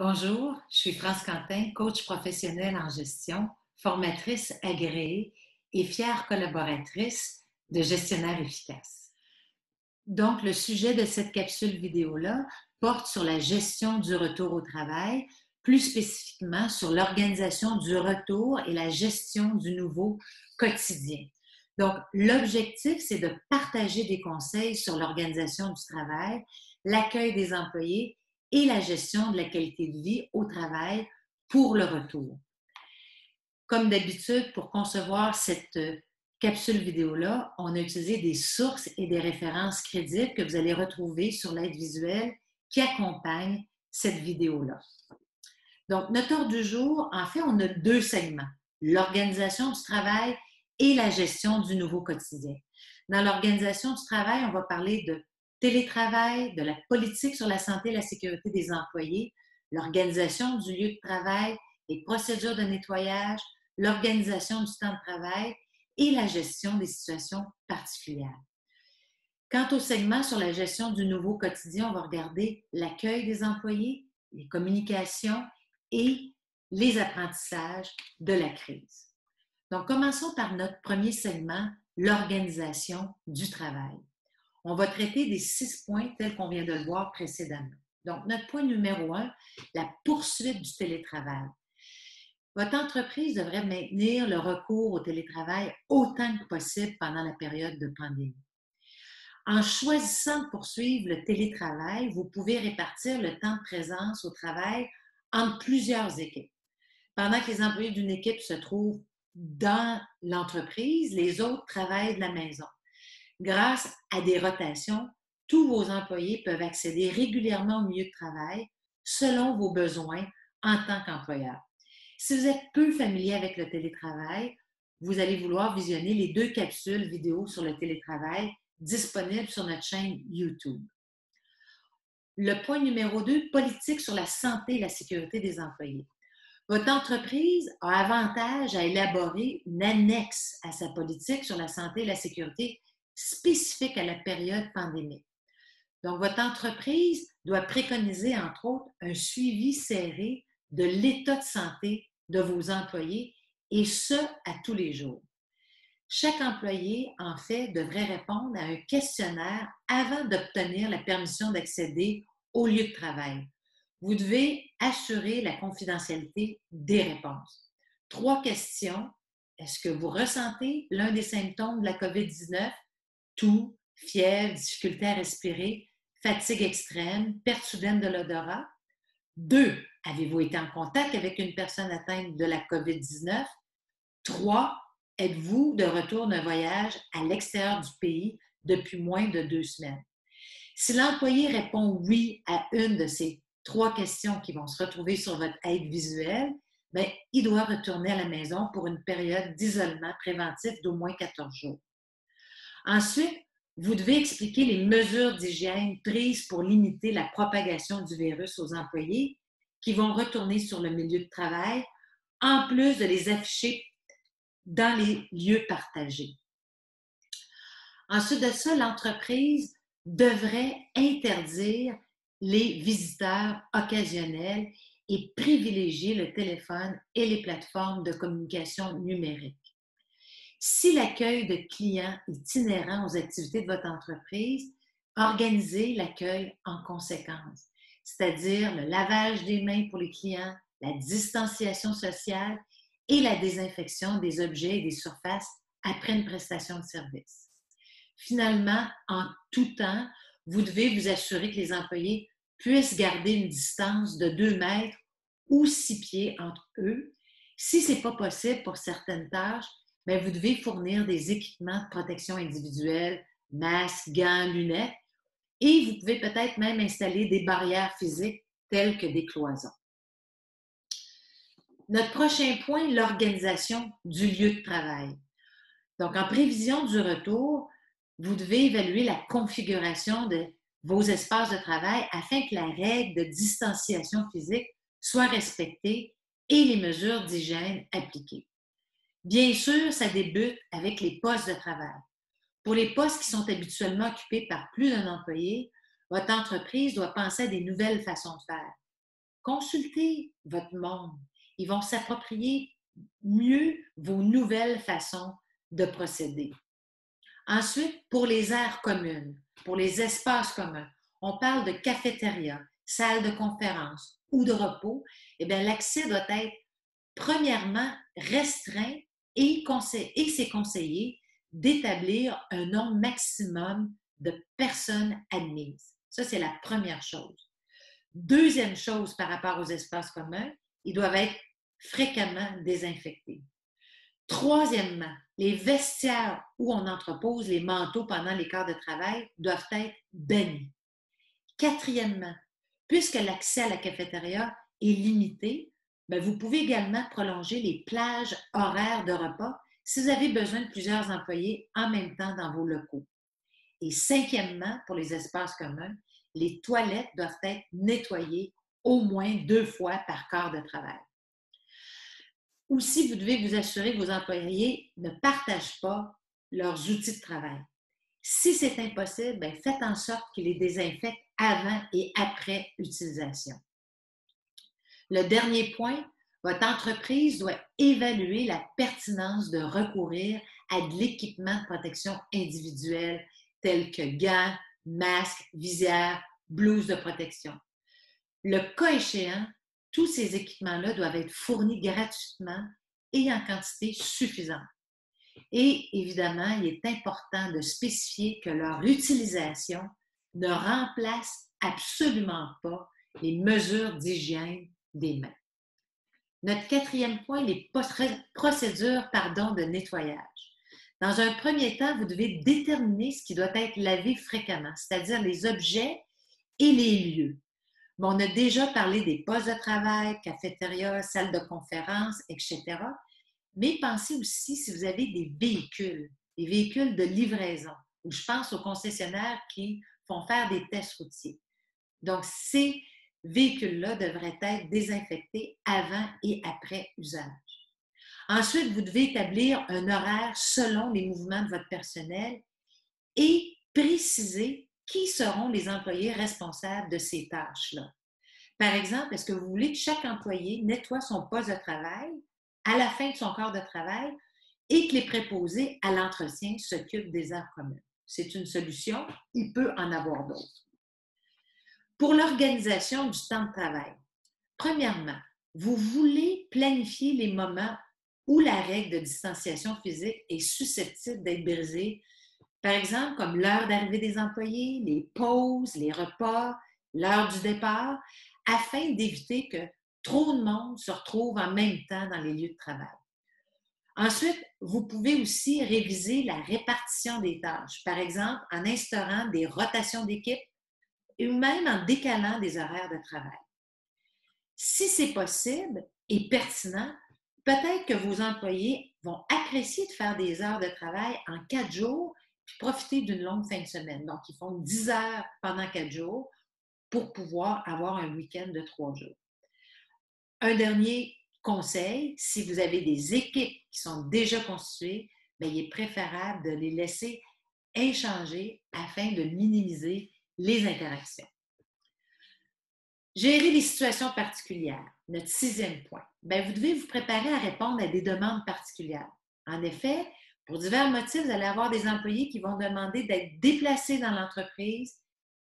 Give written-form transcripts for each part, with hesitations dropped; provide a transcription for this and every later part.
Bonjour, je suis France Quentin, coach professionnelle en gestion, formatrice agréée et fière collaboratrice de Gestionnaire efficace. Donc, le sujet de cette capsule vidéo-là porte sur la gestion du retour au travail, plus spécifiquement sur l'organisation du retour et la gestion du nouveau quotidien. Donc, l'objectif, c'est de partager des conseils sur l'organisation du travail, l'accueil des employés et la gestion de la qualité de vie au travail pour le retour. Comme d'habitude, pour concevoir cette capsule vidéo-là, on a utilisé des sources et des références crédibles que vous allez retrouver sur l'aide visuelle qui accompagne cette vidéo-là. Donc, notre ordre du jour, en fait, on a deux segments, l'organisation du travail et la gestion du nouveau quotidien. Dans l'organisation du travail, on va parler de télétravail, de la politique sur la santé et la sécurité des employés, l'organisation du lieu de travail, les procédures de nettoyage, l'organisation du temps de travail et la gestion des situations particulières. Quant au segment sur la gestion du nouveau quotidien, on va regarder l'accueil des employés, les communications et les apprentissages de la crise. Donc, commençons par notre premier segment, l'organisation du travail. On va traiter des 6 points tels qu'on vient de le voir précédemment. Donc, notre point numéro 1, la poursuite du télétravail. Votre entreprise devrait maintenir le recours au télétravail autant que possible pendant la période de pandémie. En choisissant de poursuivre le télétravail, vous pouvez répartir le temps de présence au travail entre plusieurs équipes. Pendant que les employés d'une équipe se trouvent dans l'entreprise, les autres travaillent de la maison. Grâce à des rotations, tous vos employés peuvent accéder régulièrement au milieu de travail selon vos besoins en tant qu'employeur. Si vous êtes peu familier avec le télétravail, vous allez vouloir visionner les 2 capsules vidéo sur le télétravail disponibles sur notre chaîne YouTube. Le point numéro 2, politique sur la santé et la sécurité des employés. Votre entreprise a avantage à élaborer une annexe à sa politique sur la santé et la sécurité spécifique à la période pandémique. Donc, votre entreprise doit préconiser, entre autres, un suivi serré de l'état de santé de vos employés et ce, à tous les jours. Chaque employé, en fait, devrait répondre à un questionnaire avant d'obtenir la permission d'accéder au lieu de travail. Vous devez assurer la confidentialité des réponses. 3 questions. Est-ce que vous ressentez l'un des symptômes de la COVID-19? Toux, fièvre, difficulté à respirer, fatigue extrême, perte soudaine de l'odorat. 2. Avez-vous été en contact avec une personne atteinte de la COVID-19? 3. Êtes-vous de retour d'un voyage à l'extérieur du pays depuis moins de 2 semaines? Si l'employé répond oui à une de ces 3 questions qui vont se retrouver sur votre aide visuelle, bien, il doit retourner à la maison pour une période d'isolement préventif d'au moins 14 jours. Ensuite, vous devez expliquer les mesures d'hygiène prises pour limiter la propagation du virus aux employés qui vont retourner sur le milieu de travail, en plus de les afficher dans les lieux partagés. Ensuite de ça, l'entreprise devrait interdire les visiteurs occasionnels et privilégier le téléphone et les plateformes de communication numérique. Si l'accueil de clients est inhérent aux activités de votre entreprise, organisez l'accueil en conséquence, c'est-à-dire le lavage des mains pour les clients, la distanciation sociale et la désinfection des objets et des surfaces après une prestation de service. Finalement, en tout temps, vous devez vous assurer que les employés puissent garder une distance de 2 mètres ou 6 pieds entre eux. Si ce n'est pas possible pour certaines tâches, bien, vous devez fournir des équipements de protection individuelle, masques, gants, lunettes, et vous pouvez peut-être même installer des barrières physiques telles que des cloisons. Notre prochain point, l'organisation du lieu de travail. Donc, en prévision du retour, vous devez évaluer la configuration de vos espaces de travail afin que la règle de distanciation physique soit respectée et les mesures d'hygiène appliquées. Bien sûr, ça débute avec les postes de travail. Pour les postes qui sont habituellement occupés par plus d'un employé, votre entreprise doit penser à des nouvelles façons de faire. consulter votre monde. Ils vont s'approprier mieux vos nouvelles façons de procéder. Ensuite, pour les aires communes, pour les espaces communs, on parle de cafétéria, salle de conférence ou de repos. Eh bien, l'accès doit être premièrement restreint et c'est conseillé d'établir un nombre maximum de personnes admises. Ça, c'est la première chose. Deuxième chose par rapport aux espaces communs, ils doivent être fréquemment désinfectés. Troisièmement, les vestiaires où on entrepose les manteaux pendant les quarts de travail doivent être bannis. Quatrièmement, puisque l'accès à la cafétéria est limité, bien, vous pouvez également prolonger les plages horaires de repas si vous avez besoin de plusieurs employés en même temps dans vos locaux. Et cinquièmement, pour les espaces communs, les toilettes doivent être nettoyées au moins 2 fois par quart de travail. Aussi, vous devez vous assurer que vos employés ne partagent pas leurs outils de travail. Si c'est impossible, bien, faites en sorte qu'ils les désinfectent avant et après utilisation. Le dernier point, votre entreprise doit évaluer la pertinence de recourir à de l'équipement de protection individuelle tel que gants, masques, visières, blouses de protection. Le cas échéant, tous ces équipements-là doivent être fournis gratuitement et en quantité suffisante. Et évidemment, il est important de spécifier que leur utilisation ne remplace absolument pas les mesures d'hygiène des mains. Notre quatrième point, les procédures de nettoyage. Dans un premier temps, vous devez déterminer ce qui doit être lavé fréquemment, c'est-à-dire les objets et les lieux. Bon, on a déjà parlé des postes de travail, cafétéria, salle de conférence, etc. Mais pensez aussi si vous avez des véhicules de livraison, ou je pense aux concessionnaires qui font faire des tests routiers. Donc, ces véhicules-là devraient être désinfectés avant et après usage. Ensuite, vous devez établir un horaire selon les mouvements de votre personnel et préciser qui seront les employés responsables de ces tâches-là. Par exemple, est-ce que vous voulez que chaque employé nettoie son poste de travail à la fin de son quart de travail et que les préposés à l'entretien s'occupent des heures communes? C'est une solution, il peut en avoir d'autres. Pour l'organisation du temps de travail, premièrement, vous voulez planifier les moments où la règle de distanciation physique est susceptible d'être brisée, par exemple comme l'heure d'arrivée des employés, les pauses, les repas, l'heure du départ, afin d'éviter que trop de monde se retrouve en même temps dans les lieux de travail. Ensuite, vous pouvez aussi réviser la répartition des tâches, par exemple en instaurant des rotations d'équipe ou même en décalant des horaires de travail. Si c'est possible et pertinent, peut-être que vos employés vont apprécier de faire des heures de travail en 4 jours puis profiter d'une longue fin de semaine. Donc, ils font 10 heures pendant 4 jours pour pouvoir avoir un week-end de 3 jours. Un dernier conseil, si vous avez des équipes qui sont déjà constituées, bien, il est préférable de les laisser échanger afin de minimiser les interactions. Gérer les situations particulières, notre 6e point. Bien, vous devez vous préparer à répondre à des demandes particulières. En effet, pour divers motifs, vous allez avoir des employés qui vont demander d'être déplacés dans l'entreprise.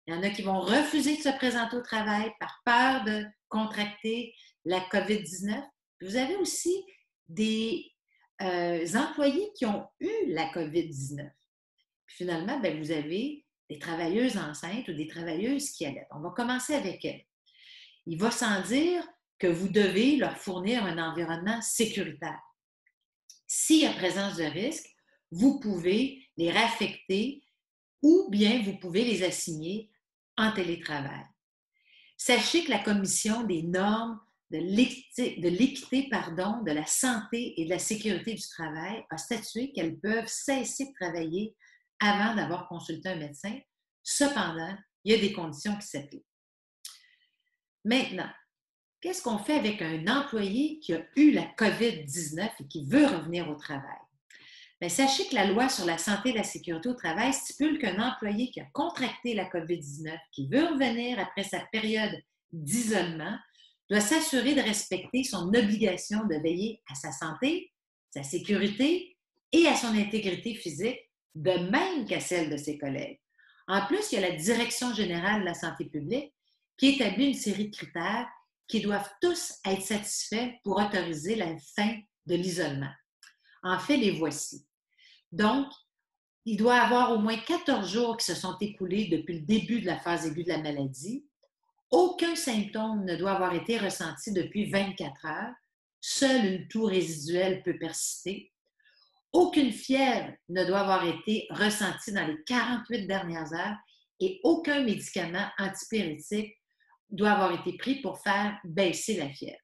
Il y en a qui vont refuser de se présenter au travail par peur de contracter la COVID-19. Vous avez aussi des employés qui ont eu la COVID-19. Puis finalement, bien, vous avez des travailleuses enceintes ou des travailleuses qui allaitent. On va commencer avec elles. Il va sans dire que vous devez leur fournir un environnement sécuritaire. S'il y a présence de risque, vous pouvez les réaffecter ou bien vous pouvez les assigner en télétravail. Sachez que la Commission des normes de l'équité, de la santé et de la sécurité du travail a statué qu'elles peuvent cesser de travailler avant d'avoir consulté un médecin. Cependant, il y a des conditions qui s'appliquent. Maintenant, qu'est-ce qu'on fait avec un employé qui a eu la COVID-19 et qui veut revenir au travail? Bien, sachez que la loi sur la santé et la sécurité au travail stipule qu'un employé qui a contracté la COVID-19, qui veut revenir après sa période d'isolement, doit s'assurer de respecter son obligation de veiller à sa santé, sa sécurité et à son intégrité physique, de même qu'à celle de ses collègues. En plus, il y a la Direction générale de la santé publique qui établit une série de critères qui doivent tous être satisfaits pour autoriser la fin de l'isolement. En fait, les voici. Donc, il doit y avoir au moins 14 jours qui se sont écoulés depuis le début de la phase aiguë de la maladie. Aucun symptôme ne doit avoir été ressenti depuis 24 heures. Seule une toux résiduelle peut persister. Aucune fièvre ne doit avoir été ressentie dans les 48 dernières heures et aucun médicament antipyrétique doit avoir été pris pour faire baisser la fièvre.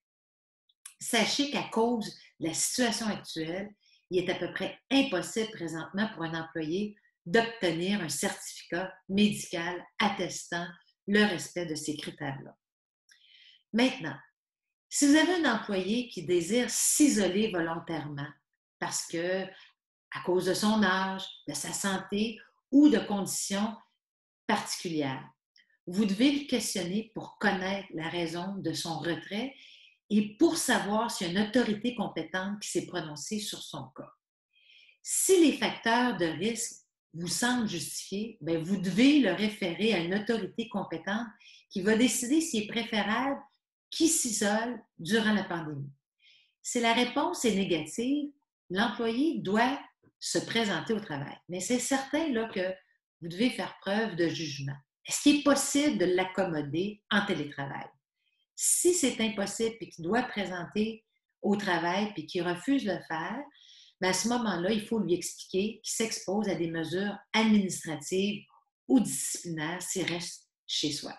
Sachez qu'à cause de la situation actuelle, il est à peu près impossible présentement pour un employé d'obtenir un certificat médical attestant le respect de ces critères-là. Maintenant, si vous avez un employé qui désire s'isoler volontairement parce que, à cause de son âge, de sa santé ou de conditions particulières, vous devez le questionner pour connaître la raison de son retrait et pour savoir s'il y a une autorité compétente qui s'est prononcée sur son cas. Si les facteurs de risque vous semblent justifiés, bien, vous devez le référer à une autorité compétente qui va décider s'il est préférable qu'il s'isole durant la pandémie. Si la réponse est négative, l'employé doit se présenter au travail. Mais c'est certain là, que vous devez faire preuve de jugement. Est-ce qu'il est possible de l'accommoder en télétravail? Si c'est impossible et qu'il doit présenter au travail et qu'il refuse de le faire, bien à ce moment-là, il faut lui expliquer qu'il s'expose à des mesures administratives ou disciplinaires s'il reste chez soi.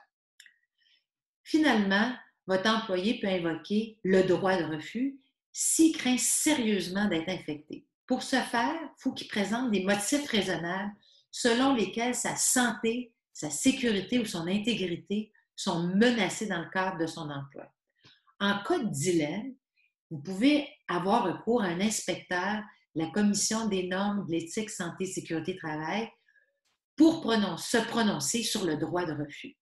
Finalement, votre employé peut invoquer le droit de refus s'il craint sérieusement d'être infecté. Pour ce faire, il faut qu'il présente des motifs raisonnables selon lesquels sa santé, sa sécurité ou son intégrité sont menacées dans le cadre de son emploi. En cas de dilemme, vous pouvez avoir recours à un inspecteur de la Commission des normes de l'éthique, santé, sécurité, travail pour se prononcer sur le droit de refus.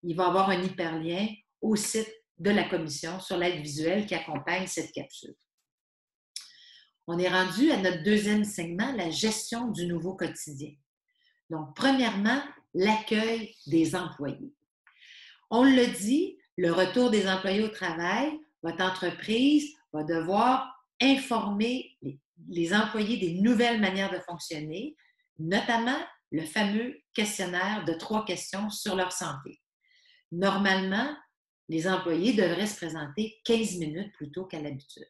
Il va y avoir un hyperlien au site de la Commission sur l'aide visuelle qui accompagne cette capsule. On est rendu à notre deuxième segment, la gestion du nouveau quotidien. Donc, premièrement, l'accueil des employés. On le dit, le retour des employés au travail, votre entreprise va devoir informer les employés des nouvelles manières de fonctionner, notamment le fameux questionnaire de 3 questions sur leur santé. Normalement, les employés devraient se présenter 15 minutes plus tôt qu'à l'habitude.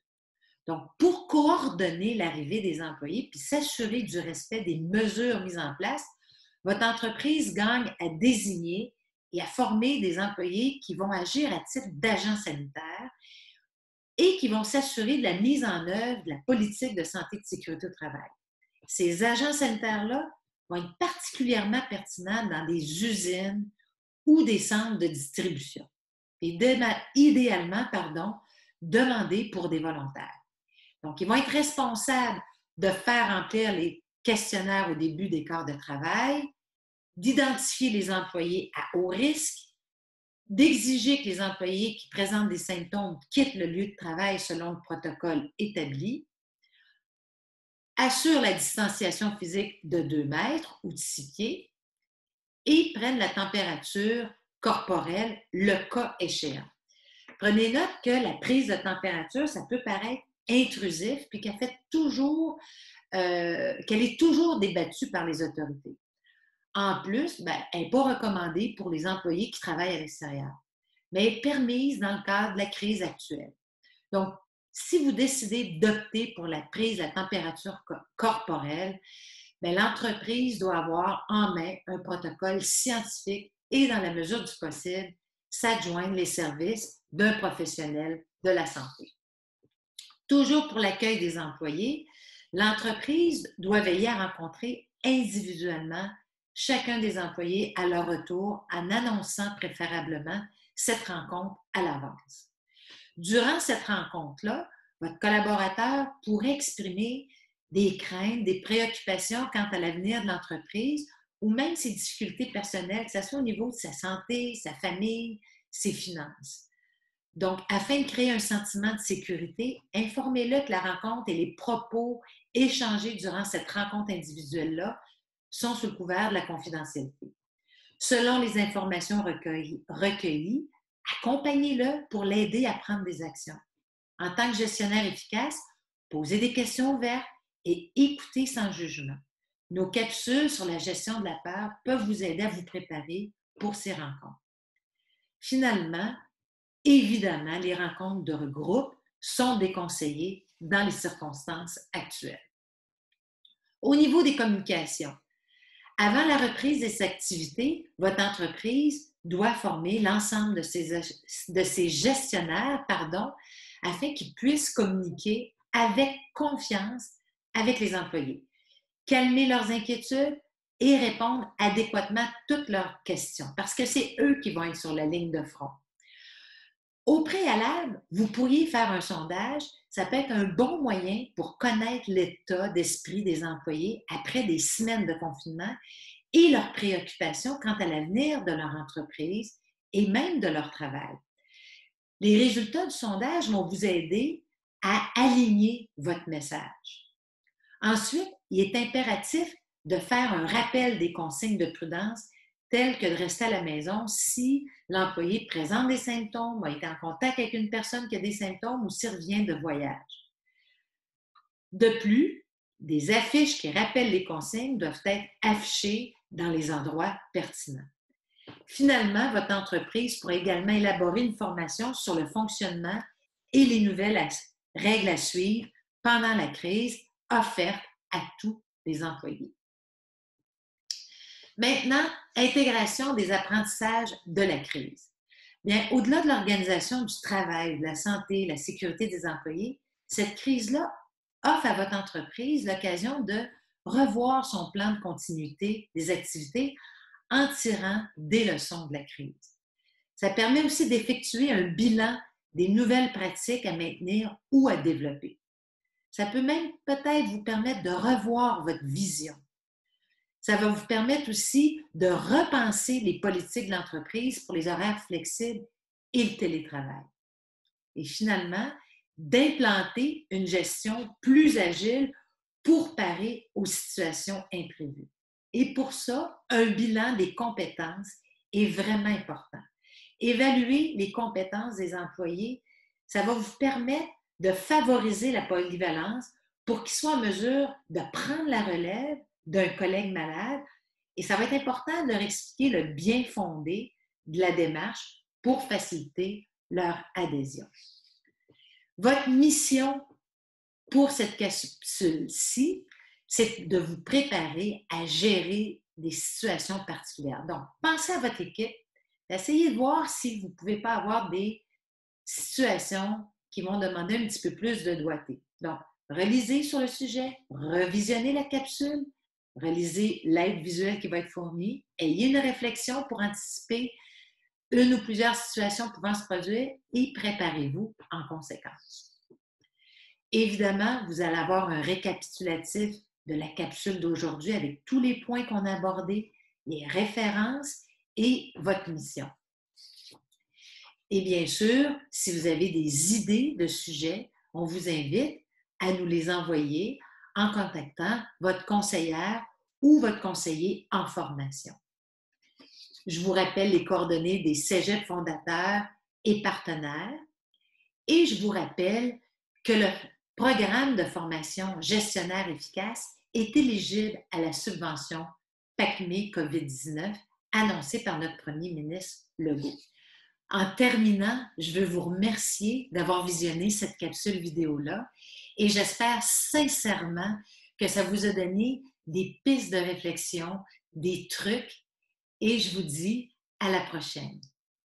Donc, pour coordonner l'arrivée des employés puis s'assurer du respect des mesures mises en place, votre entreprise gagne à désigner et à former des employés qui vont agir à titre d'agents sanitaires et qui vont s'assurer de la mise en œuvre de la politique de santé et de sécurité au travail. Ces agents sanitaires-là vont être particulièrement pertinents dans des usines ou des centres de distribution. Et idéalement, demander pour des volontaires. Donc, ils vont être responsables de faire remplir les questionnaires au début des quarts de travail, d'identifier les employés à haut risque, d'exiger que les employés qui présentent des symptômes quittent le lieu de travail selon le protocole établi, assurent la distanciation physique de 2 mètres ou de 6 pieds et prennent la température corporelle, le cas échéant. Prenez note que la prise de température, ça peut paraître intrusif, puis qu'elle est toujours débattue par les autorités. En plus, elle n'est pas recommandée pour les employés qui travaillent à l'extérieur, mais elle est permise dans le cadre de la crise actuelle. Donc, si vous décidez d'opter pour la prise de la température corporelle, l'entreprise doit avoir en main un protocole scientifique et, dans la mesure du possible, s'adjoindre les services d'un professionnel de la santé. Toujours pour l'accueil des employés, l'entreprise doit veiller à rencontrer individuellement chacun des employés à leur retour en annonçant préférablement cette rencontre à l'avance. Durant cette rencontre-là, votre collaborateur pourrait exprimer des craintes, des préoccupations quant à l'avenir de l'entreprise ou même ses difficultés personnelles, que ce soit au niveau de sa santé, sa famille, ses finances. Donc, afin de créer un sentiment de sécurité, informez-le que la rencontre et les propos échangés durant cette rencontre individuelle-là sont sous le couvert de la confidentialité. Selon les informations recueillies, accompagnez-le pour l'aider à prendre des actions. En tant que gestionnaire efficace, posez des questions ouvertes et écoutez sans jugement. Nos capsules sur la gestion de la peur peuvent vous aider à vous préparer pour ces rencontres. Finalement, évidemment, les rencontres de groupe sont déconseillées dans les circonstances actuelles. Au niveau des communications, avant la reprise des activités, votre entreprise doit former l'ensemble de ses gestionnaires afin qu'ils puissent communiquer avec confiance avec les employés, calmer leurs inquiétudes et répondre adéquatement à toutes leurs questions, parce que c'est eux qui vont être sur la ligne de front. Au préalable, vous pourriez faire un sondage. Ça peut être un bon moyen pour connaître l'état d'esprit des employés après des semaines de confinement et leurs préoccupations quant à l'avenir de leur entreprise et même de leur travail. Les résultats du sondage vont vous aider à aligner votre message. Ensuite, il est impératif de faire un rappel des consignes de prudence telles que de rester à la maison si l'employé présente des symptômes, a été en contact avec une personne qui a des symptômes ou s'il revient de voyage. De plus, des affiches qui rappellent les consignes doivent être affichées dans les endroits pertinents. Finalement, votre entreprise pourrait également élaborer une formation sur le fonctionnement et les nouvelles règles à suivre pendant la crise offerte à tous les employés. Maintenant, intégration des apprentissages de la crise. Bien, au-delà de l'organisation du travail, de la santé, de la sécurité des employés, cette crise-là offre à votre entreprise l'occasion de revoir son plan de continuité des activités en tirant des leçons de la crise. Ça permet aussi d'effectuer un bilan des nouvelles pratiques à maintenir ou à développer. Ça peut même peut-être vous permettre de revoir votre vision. Ça va vous permettre aussi de repenser les politiques de l'entreprise pour les horaires flexibles et le télétravail. Et finalement, d'implanter une gestion plus agile pour parer aux situations imprévues. Et pour ça, un bilan des compétences est vraiment important. Évaluer les compétences des employés, ça va vous permettre de favoriser la polyvalence pour qu'ils soient en mesure de prendre la relève d'un collègue malade. Et ça va être important de leur expliquer le bien fondé de la démarche pour faciliter leur adhésion. Votre mission pour cette capsule-ci, c'est de vous préparer à gérer des situations particulières. Donc, pensez à votre équipe, essayez de voir si vous ne pouvez pas avoir des situations qui vont demander un petit peu plus de doigté. Donc, relisez sur le sujet, revisionnez la capsule, relisez l'aide visuelle qui va être fournie, ayez une réflexion pour anticiper une ou plusieurs situations pouvant se produire et préparez-vous en conséquence. Évidemment, vous allez avoir un récapitulatif de la capsule d'aujourd'hui avec tous les points qu'on a abordés, les références et votre mission. Et bien sûr, si vous avez des idées de sujets, on vous invite à nous les envoyer en contactant votre conseillère ou votre conseiller en formation. Je vous rappelle les coordonnées des cégeps fondateurs et partenaires et je vous rappelle que le programme de formation gestionnaire efficace est éligible à la subvention PACME COVID-19 annoncée par notre premier ministre Legault. En terminant, je veux vous remercier d'avoir visionné cette capsule vidéo-là et j'espère sincèrement que ça vous a donné des pistes de réflexion, des trucs et je vous dis à la prochaine.